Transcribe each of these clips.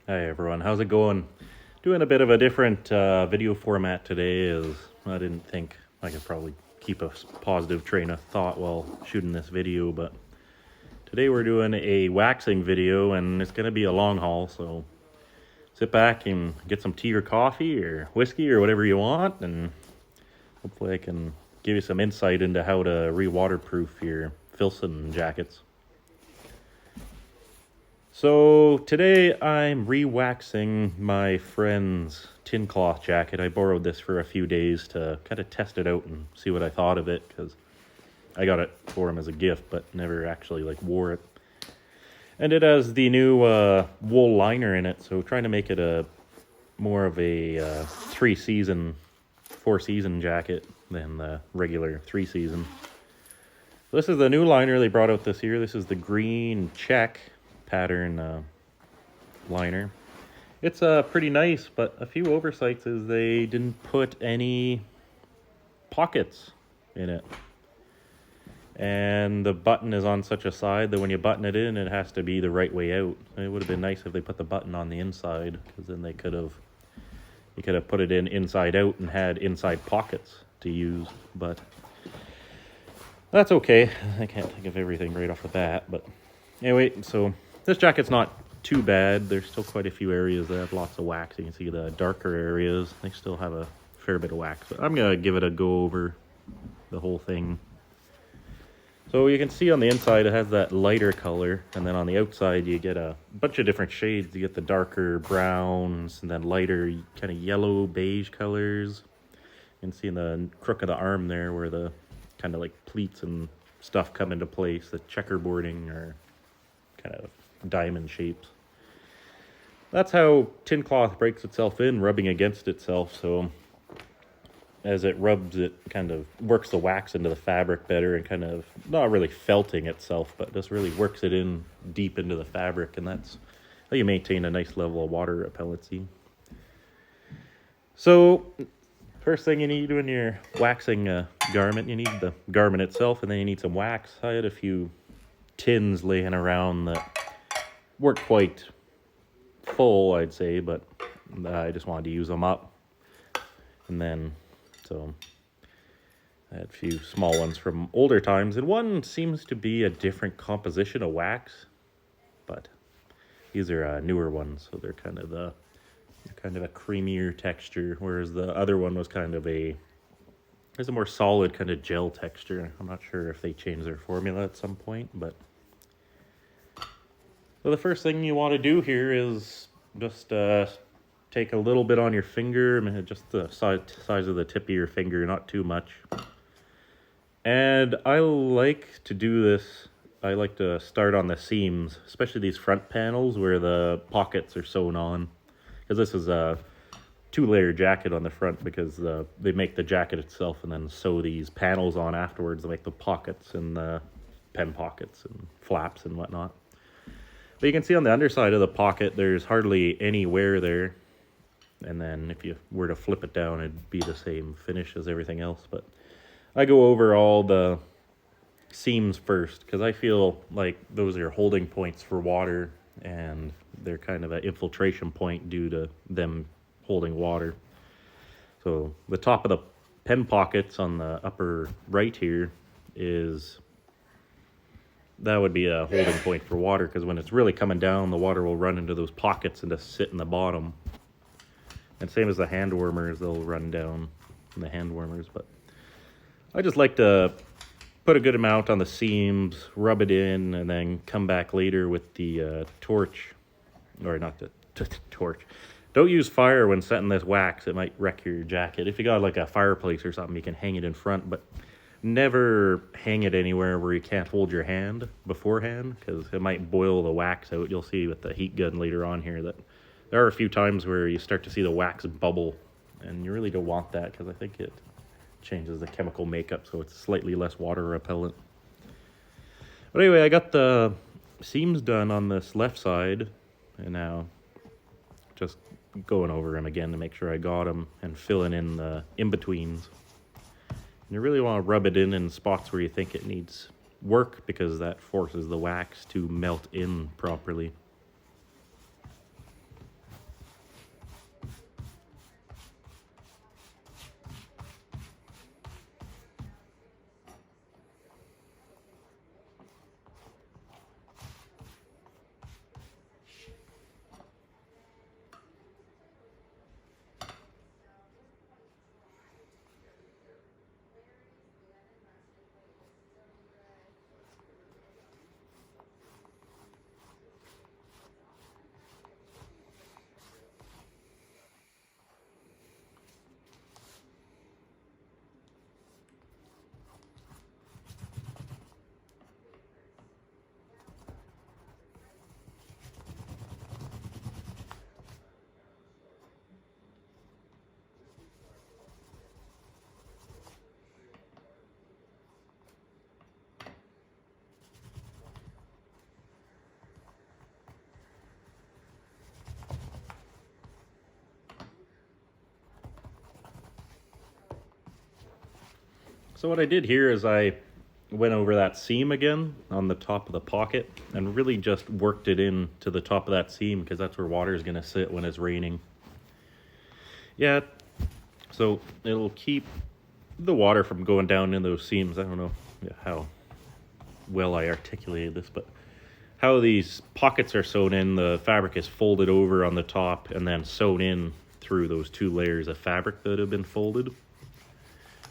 Hi everyone, how's it going? Doing a bit of a different video format today as I didn't think I could probably keep a positive train of thought while shooting this video, but today we're doing a waxing video and it's going to be a long haul, so sit back and get some tea or coffee or whiskey or whatever you want, and hopefully I can give you some insight into how to re-waterproof your Filson jackets. So today I'm re-waxing my friend's tin cloth jacket. I borrowed this for a few days to kind of test it out and see what I thought of it, because I got it for him as a gift but never actually wore it. And it has the new wool liner in it, so trying to make it a more of a 4-season jacket than the regular 3-season. So this is the new liner they brought out this year. This is the green check pattern liner. It's pretty nice, but a few oversights is they didn't put any pockets in it. And the button is on such a side that when you button it in, it has to be the right way out. It would have been nice if they put the button on the inside, because then you could have put it in inside out and had inside pockets to use, but that's okay. I can't think of everything right off the bat, but anyway, so this jacket's not too bad. There's still quite a few areas that have lots of wax. You can see the darker areas, they still have a fair bit of wax. But I'm going to give it a go over the whole thing. So you can see on the inside it has that lighter color, and then on the outside you get a bunch of different shades. You get the darker browns, and then lighter kind of yellow beige colors. You can see in the crook of the arm there where the kind of pleats and stuff come into place. The checkerboarding or kind of diamond shapes. That's how tin cloth breaks itself in, rubbing against itself. So as it rubs, it kind of works the wax into the fabric better, and kind of not really felting itself, but just really works it in deep into the fabric, and that's how you maintain a nice level of water repellency. So first thing you need when you're waxing a garment, you need the garment itself, and then you need some wax. I had a few tins laying around that weren't quite full, I'd say, but I just wanted to use them up. And then, so I had a few small ones from older times, and one seems to be a different composition of wax, but these are newer ones, so they're kind of a creamier texture, whereas the other one was there's a more solid kind of gel texture. I'm not sure if they changed their formula at some point, but so the first thing you want to do here is just take a little bit on your finger, just the size of the tip of your finger, not too much. And I like to do this, I like to start on the seams, especially these front panels where the pockets are sewn on. Because this is a 2-layer jacket on the front, because they make the jacket itself and then sew these panels on afterwards to make the pockets and the pen pockets and flaps and whatnot. But you can see on the underside of the pocket, there's hardly any wear there. And then if you were to flip it down, it'd be the same finish as everything else. But I go over all the seams first, because I feel like those are holding points for water, and they're kind of an infiltration point due to them holding water. So the top of the pen pockets on the upper right here that would be a holding point for water, because when it's really coming down, the water will run into those pockets and just sit in the bottom. And same as the hand warmers, they'll run down in the hand warmers. But I just like to put a good amount on the seams, rub it in, and then come back later with the torch. Or not the torch. Don't use fire when setting this wax. It might wreck your jacket. If you got a fireplace or something, you can hang it in front, but never hang it anywhere where you can't hold your hand beforehand, because it might boil the wax out. You'll see with the heat gun later on here that there are a few times where you start to see the wax bubble, and you really don't want that, because I think it changes the chemical makeup so it's slightly less water repellent. But anyway, I got the seams done on this left side, and now just going over them again to make sure I got them and filling in the in-betweens. You really want to rub it in spots where you think it needs work, because that forces the wax to melt in properly. So what I did here is I went over that seam again on the top of the pocket and really just worked it in to the top of that seam because that's where water is going to sit when it's raining. Yeah, so it'll keep the water from going down in those seams. I don't know how well I articulated this, but how these pockets are sewn in, the fabric is folded over on the top and then sewn in through those 2 layers of fabric that have been folded.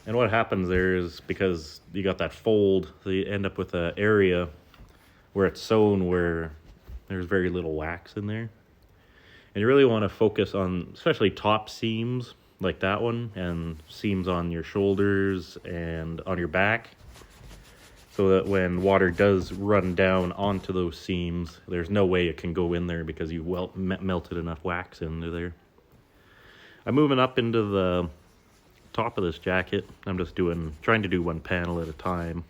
And what happens there is, because you got that fold, so you end up with an area where it's sewn where there's very little wax in there. And you really want to focus on especially top seams like that one, and seams on your shoulders and on your back, so that when water does run down onto those seams, there's no way it can go in there because you melted enough wax into there. I'm moving up into the top of this jacket. I'm just trying to do one panel at a time.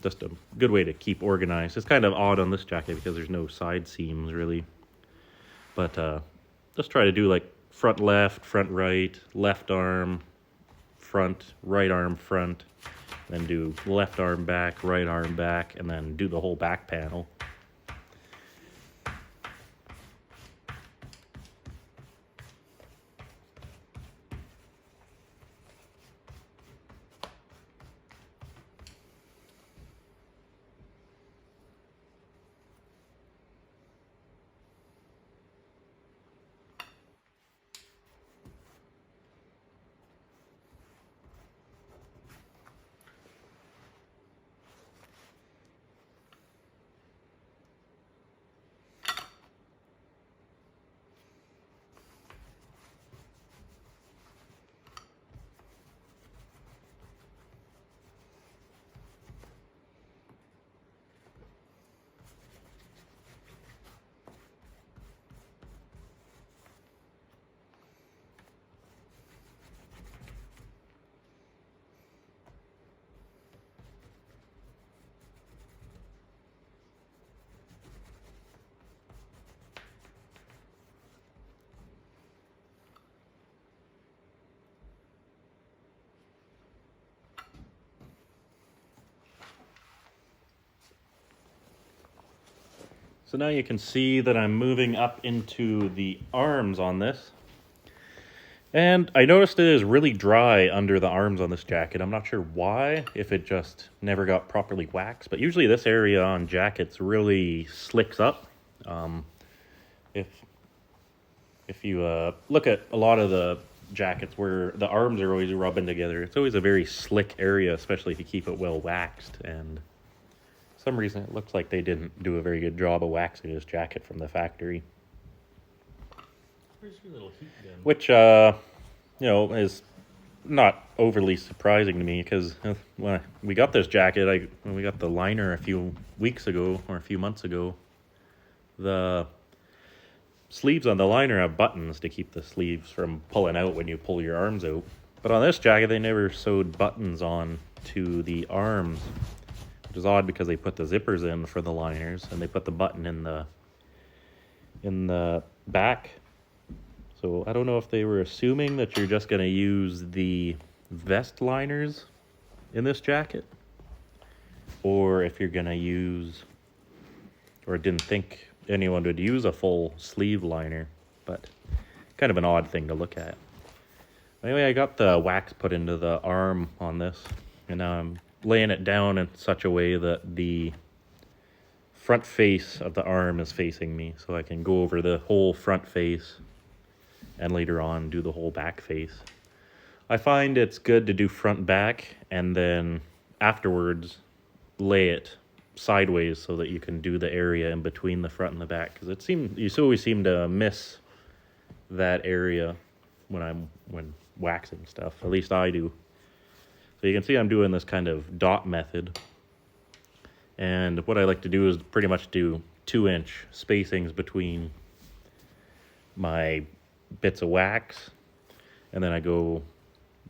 Just a good way to keep organized. It's kind of odd on this jacket because there's no side seams really. But just try to do like front left, front right, left arm, front, right arm, front, then do left arm back, right arm back, and then do the whole back panel. So now you can see that I'm moving up into the arms on this. And I noticed it is really dry under the arms on this jacket. I'm not sure why, if it just never got properly waxed. But usually this area on jackets really slicks up. If you look at a lot of the jackets where the arms are always rubbing together, it's always a very slick area, especially if you keep it well waxed. And for some reason it looks like they didn't do a very good job of waxing this jacket from the factory. Where's your little heat gun? Which, is not overly surprising to me because when we got this jacket, when we got the liner a few weeks ago or a few months ago, the sleeves on the liner have buttons to keep the sleeves from pulling out when you pull your arms out. But on this jacket, they never sewed buttons on to the arms, which is odd because they put the zippers in for the liners and they put the button in the back. So I don't know if they were assuming that you're just going to use the vest liners in this jacket, or if you're going to use, or didn't think anyone would use a full sleeve liner, but kind of an odd thing to look at. Anyway, I got the wax put into the arm on this, and now I'm laying it down in such a way that the front face of the arm is facing me, so I can go over the whole front face and later on do the whole back face. I find it's good to do front back and then afterwards lay it sideways so that you can do the area in between the front and the back, because you always seem to miss that area when waxing stuff. At least I do. So you can see I'm doing this kind of dot method, and what I like to do is pretty much do 2-inch spacings between my bits of wax, and then I go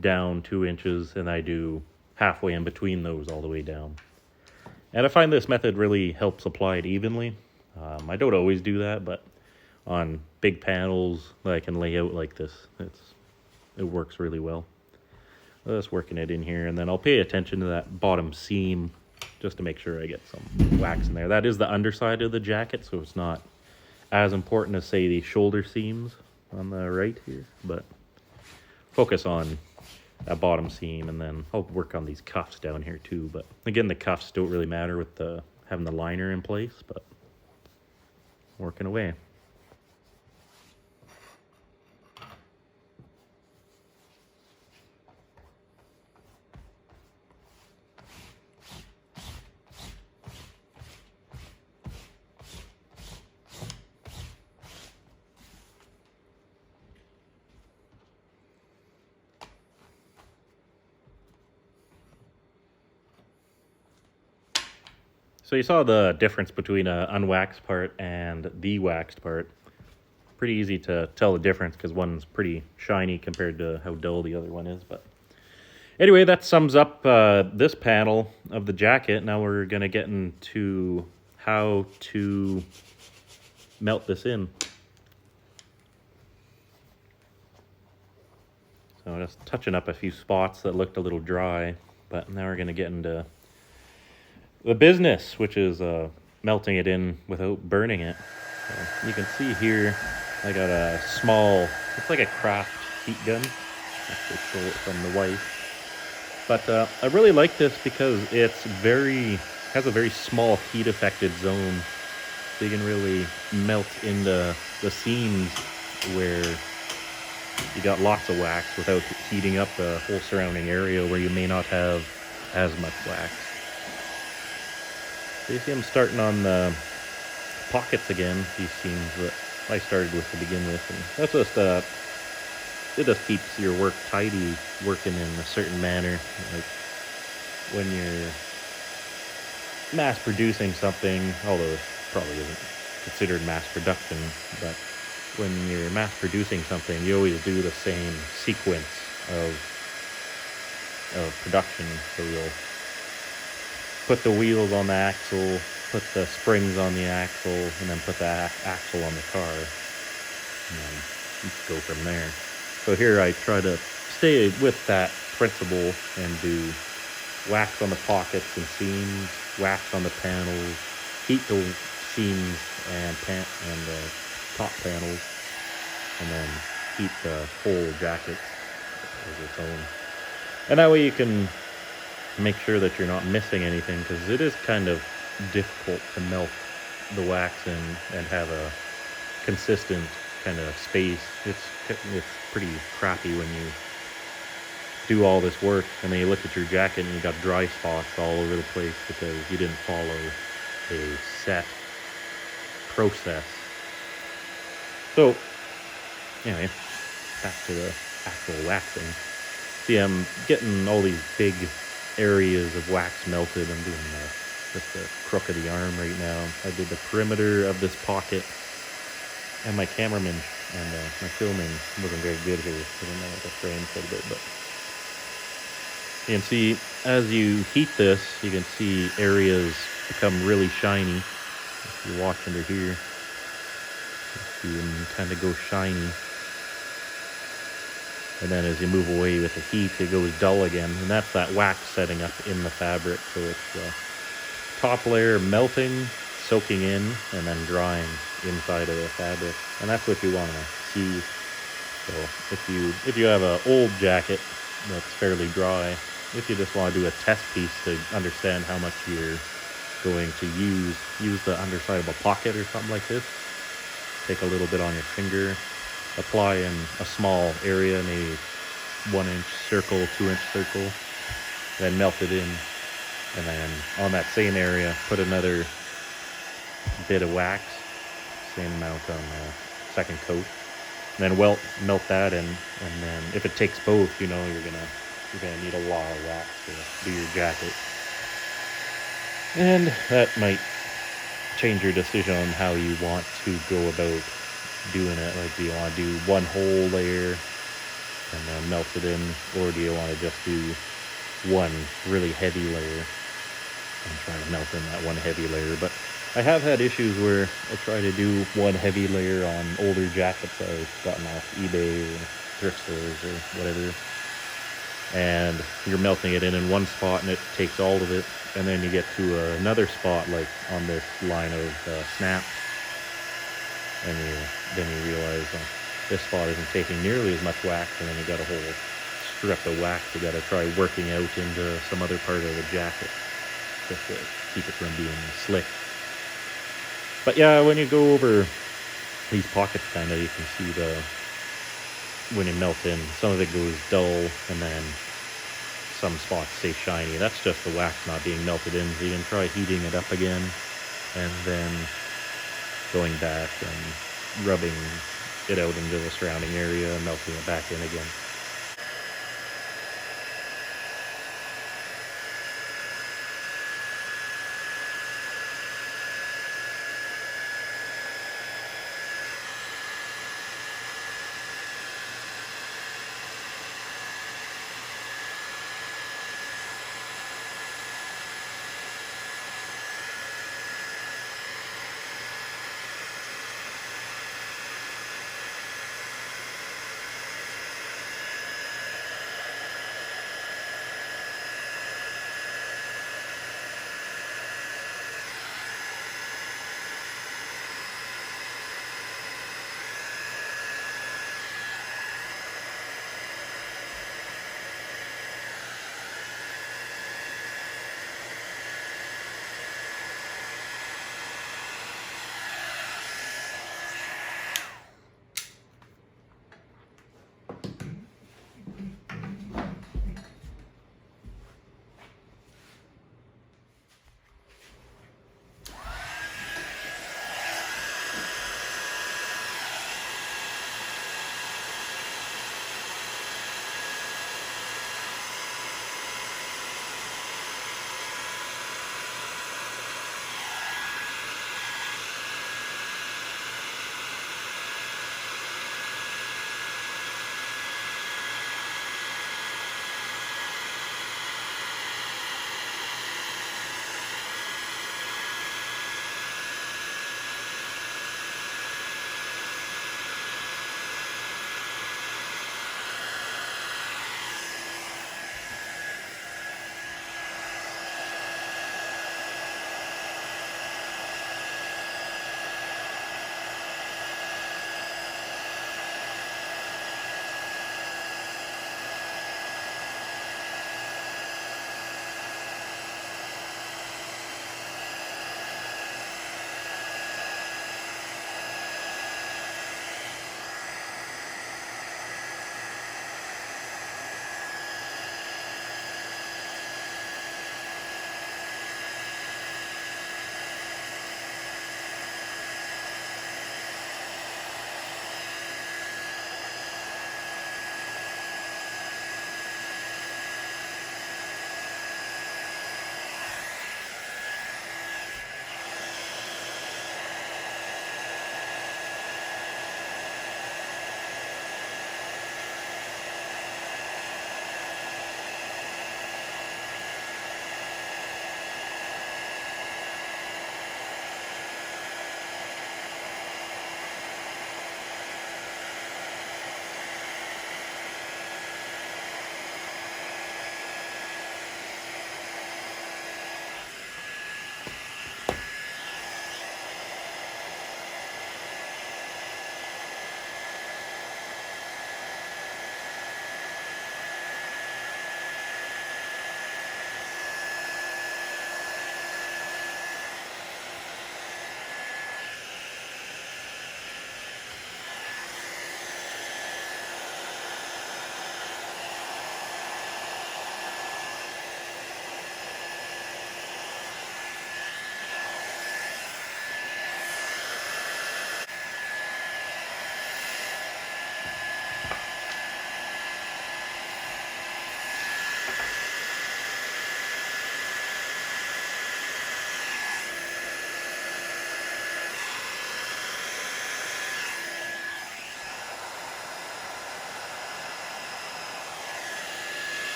down 2 inches and I do halfway in between those all the way down. And I find this method really helps apply it evenly. I don't always do that, but on big panels that I can lay out like this, it works really well. Just working it in here, and then I'll pay attention to that bottom seam just to make sure I get some wax in there. That is the underside of the jacket, so it's not as important as, say, the shoulder seams on the right here, but focus on that bottom seam, and then I'll work on these cuffs down here too. But again, the cuffs don't really matter with having the liner in place, but working away. So you saw the difference between an unwaxed part and the waxed part. Pretty easy to tell the difference because one's pretty shiny compared to how dull the other one is. But anyway, that sums up this panel of the jacket. Now we're going to get into how to melt this in. So I'm just touching up a few spots that looked a little dry, but now we're going to get into the business, which is melting it in without burning it. So you can see here, I got a small, it's like a craft heat gun. Actually stole it from the wife. But I really like this because it's has a very small heat affected zone. So you can really melt into the seams where you got lots of wax without heating up the whole surrounding area where you may not have as much wax. So you see I'm starting on the pockets again, these seams that I started with to begin with. And that's just, it just keeps your work tidy, working in a certain manner. Like when you're mass producing something, although it probably isn't considered mass production, but when you're mass producing something, you always do the same sequence of production. So you'll put the wheels on the axle, put the springs on the axle, and then put the axle on the car, and then go from there. So here I try to stay with that principle and do wax on the pockets and seams, wax on the panels, heat the seams and top panels, and then heat the whole jacket as its own. And that way you can make sure that you're not missing anything, because it is kind of difficult to melt the wax in and have a consistent kind of space. It's pretty crappy when you do all this work and then you look at your jacket and you got dry spots all over the place because you didn't follow a set process. So anyway, back to the actual waxing. See, I'm getting all these big areas of wax melted. I'm doing just the crook of the arm right now. I did the perimeter of this pocket, and my cameraman and my filming wasn't very good here. I don't know what the frame said a bit, but you can see as you heat this, you can see areas become really shiny. If you watch under here, you can kind of go shiny. And then as you move away with the heat, it goes dull again. And that's that wax setting up in the fabric. So it's the top layer melting, soaking in, and then drying inside of the fabric. And that's what you want to see. So if you have an old jacket that's fairly dry, if you just want to do a test piece to understand how much you're going to use the underside of a pocket or something like this, take a little bit on your finger, apply in a small area, maybe 1 inch circle, 2 inch circle, then melt it in, and then on that same area put another bit of wax, same amount on the second coat, and then melt that in. And then if it takes both, you know you're gonna need a lot of wax to do your jacket, and that might change your decision on how you want to go about doing it. Like, do you want to do one whole layer and then melt it in, or do you want to just do one really heavy layer and try to melt in that one heavy layer? But I have had issues where I try to do one heavy layer on older jackets I've gotten off eBay or thrift stores or whatever, and you're melting it in one spot and it takes all of it, and then you get to another spot like on this line of snaps, and then you realize this spot isn't taking nearly as much wax, and then you got a whole strip of wax you got to try working out into some other part of the jacket just to keep it from being slick. But yeah, when you go over these pockets, kind of, you can see when you melt in, some of it goes dull, and then some spots stay shiny. That's just the wax not being melted in. So you can try heating it up again, and then going back and rubbing it out into the surrounding area and melting it back in again.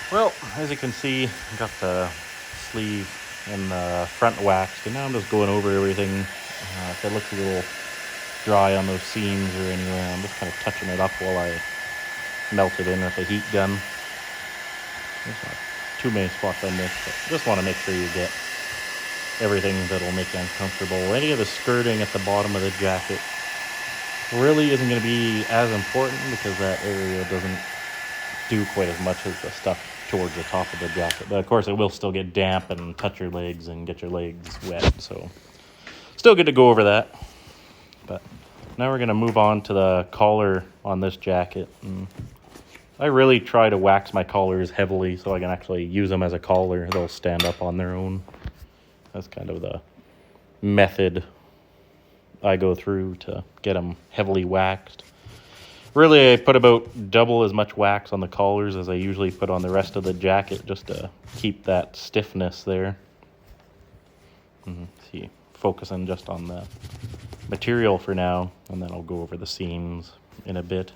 Well, as you can see, I got the sleeve and the front waxed, and now I'm just going over everything. If it looks a little dry on those seams or anywhere, I'm just kind of touching it up while I melt it in with the heat gun. There's not too many spots on this, but just want to make sure you get everything that'll make you uncomfortable. Any of the skirting at the bottom of the jacket really isn't going to be as important because that area doesn't do quite as much as the stuff towards the top of the jacket. But of course, it will still get damp and touch your legs and get your legs wet. So still good to go over that. But now we're going to move on to the collar on this jacket. And I really try to wax my collars heavily so I can actually use them as a collar. They'll stand up on their own. That's kind of the method I go through to get them heavily waxed. Really, I put about double as much wax on the collars as I usually put on the rest of the jacket just to keep that stiffness there. See, focusing just on the material for now, and then I'll go over the seams in a bit.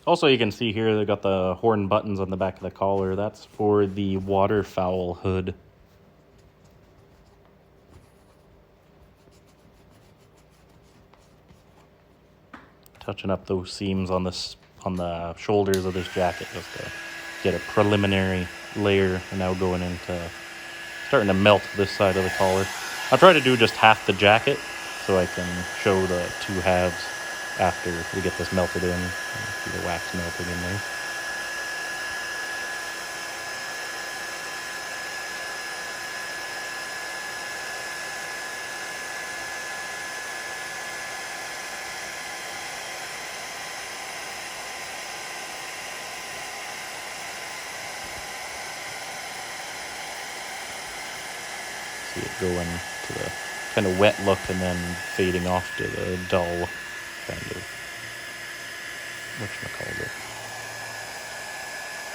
Also, you can see here they got the horn buttons on the back of the collar. That's for the waterfowl hood. Touching up those seams on the shoulders of this jacket just to get a preliminary layer, and now going into starting to melt this side of the collar. I'll try to do just half the jacket so I can show the two halves after we get this melted in. See the wax melting in there. See it going to the kind of wet look and then fading off to the dull kind of, whatchamacallit,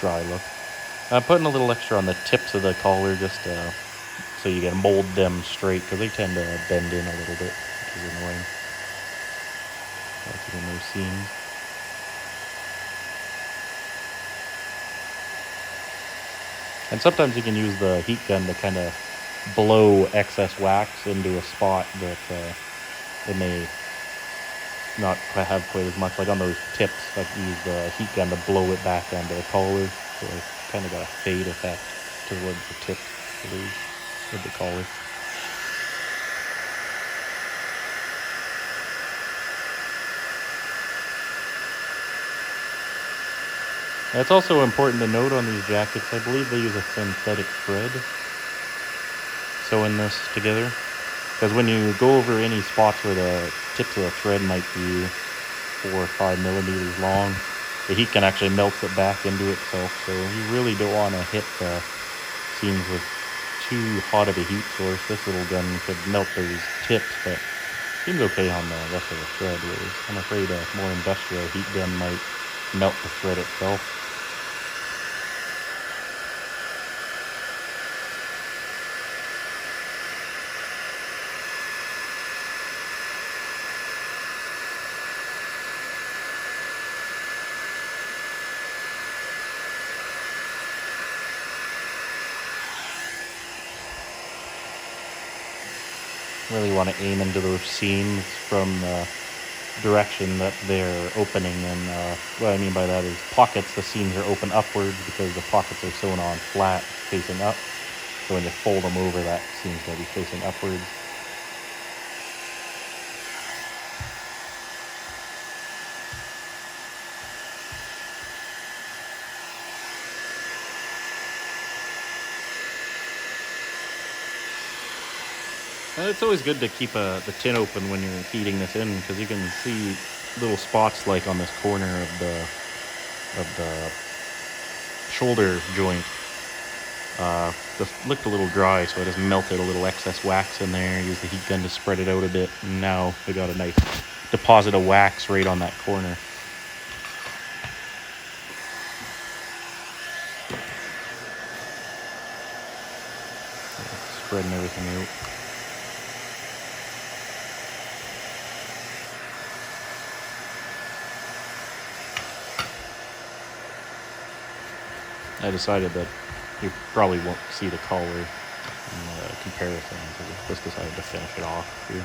dry look. I'm putting a little extra on the tips of the collar just so you can mold them straight, because they tend to bend in a little bit, which is annoying. Like in those seams. And sometimes you can use the heat gun to kind of blow excess wax into a spot that it may not have quite as much. Like on those tips, I can use the heat gun to blow it back onto the collar, so it's kind of got a fade effect towards the tip of the collar. And it's also important to note on these jackets, I believe they use a synthetic thread sewing this together, because when you go over any spots where the tips of the thread might be 4 or 5 millimeters long, the heat can actually melt it back into itself. So you really don't want to hit the seams with too hot of a heat source. This little gun could melt those tips, but seems okay on the rest of the thread. I'm afraid a more industrial heat gun might melt the thread itself. Really want to aim into those seams from the direction that they're opening, and what I mean by that is pockets, the seams are open upwards because the pockets are sewn on flat facing up, so when you fold them over, that seam's going to be facing upwards. It's always good to keep the tin open when you're heating this in, because you can see little spots like on this corner of the shoulder joint. Just looked a little dry, so I just melted a little excess wax in there, used the heat gun to spread it out a bit, and now we got a nice deposit of wax right on that corner. Spreading everything out. I decided that you probably won't see the color in the comparison, so I just decided to finish it off here.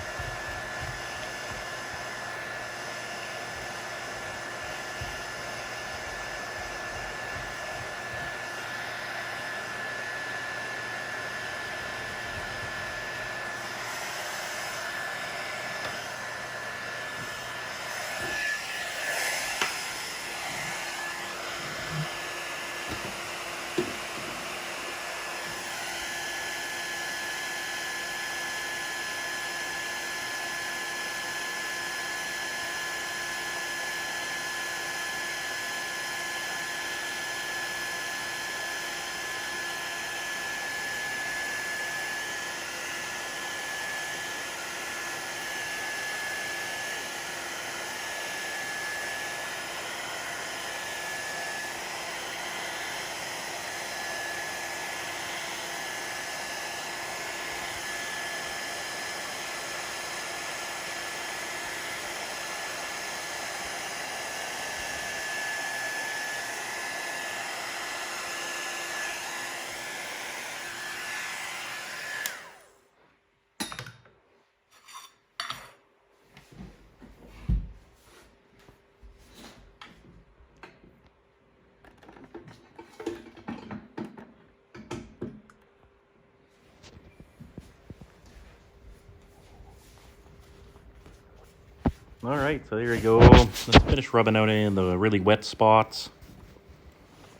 All right, so there you go. Let's finish rubbing out any of the really wet spots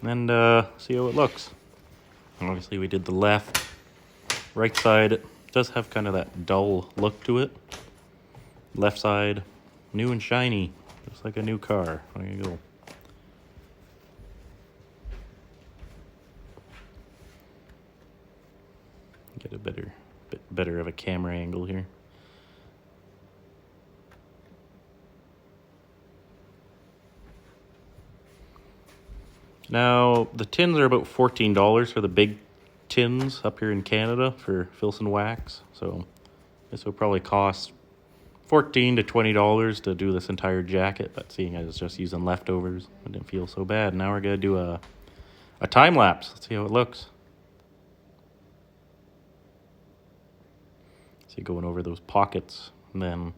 and see how it looks. Obviously, we did the left. Right side, it does have kind of that dull look to it. Left side, new and shiny, just like a new car. There you go. Get a bit better of a camera angle here. Now, the tins are about $14 for the big tins up here in Canada for Filson wax. So this will probably cost $14 to $20 to do this entire jacket. But seeing I was just using leftovers, it didn't feel so bad. Now we're going to do a time lapse. Let's see how it looks. See, going over those pockets. And then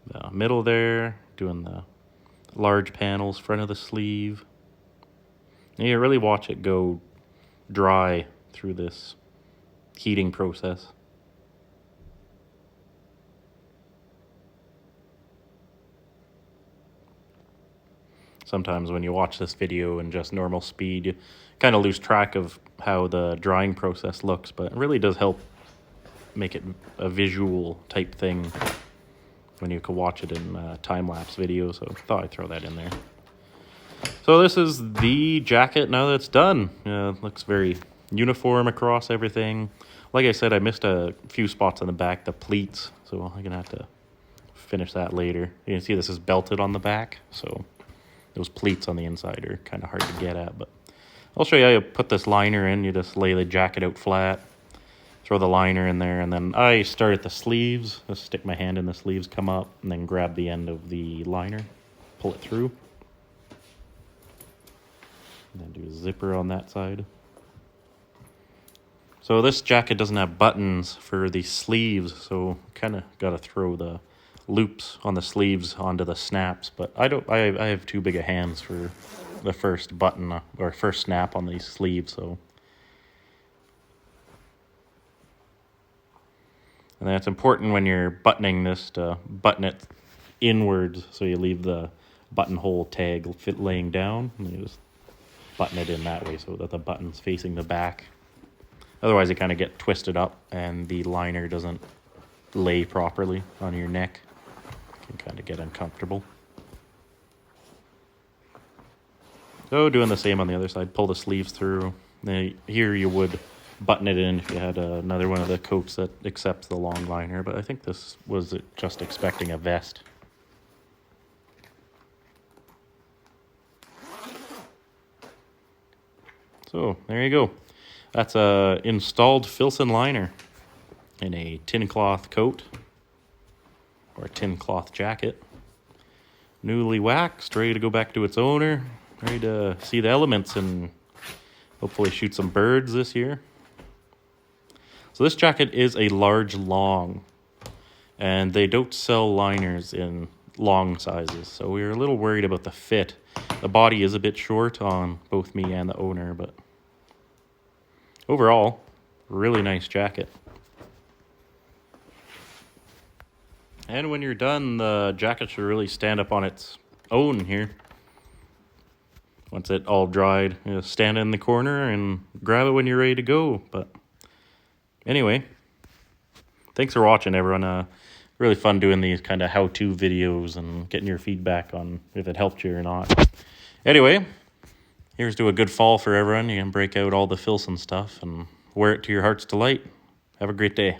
the middle there, doing the large panels, front of the sleeve. And you really watch it go dry through this heating process. Sometimes when you watch this video in just normal speed, you kind of lose track of how the drying process looks, but it really does help make it a visual type thing when you can watch it in time-lapse video, so I thought I'd throw that in there. So this is the jacket now that it's done. It looks very uniform across everything. Like I said, I missed a few spots on the back, the pleats, so I'm going to have to finish that later. You can see this is belted on the back, so those pleats on the inside are kind of hard to get at. But I'll show you how you put this liner in. You just lay the jacket out flat, throw the liner in there, and then I start at the sleeves. Just stick my hand in the sleeves, come up, and then grab the end of the liner, pull it through. And then do a zipper on that side. So this jacket doesn't have buttons for the sleeves, so kind of got to throw the loops on the sleeves onto the snaps. But I have too big of hands for the first button or first snap on these sleeves, so. And then it's important when you're buttoning this to button it inwards, so you leave the buttonhole tag laying down, and you just button it in that way so that the button's facing the back. Otherwise, you kind of get twisted up and the liner doesn't lay properly on your neck. It can kind of get uncomfortable. So doing the same on the other side, pull the sleeves through. Now, here you would button it in if you had another one of the coats that accepts the long liner, but I think this was just expecting a vest. So there you go. That's a installed Filson liner in a tin cloth coat or a tin cloth jacket. Newly waxed, ready to go back to its owner, ready to see the elements and Hopefully shoot some birds this year. So this jacket is a large long, and they don't sell liners in long sizes, so we were a little worried about the fit. The body is a bit short on both me and the owner, but overall, really nice jacket. And when you're done, the jacket should really stand up on its own here. Once it all dried, you know, stand in the corner and grab it when you're ready to go. But anyway, thanks for watching, everyone. Really fun doing these kind of how-to videos and getting your feedback on if it helped you or not. Anyway, here's to a good fall for everyone. You can break out all the Filson stuff and wear it to your heart's delight. Have a great day.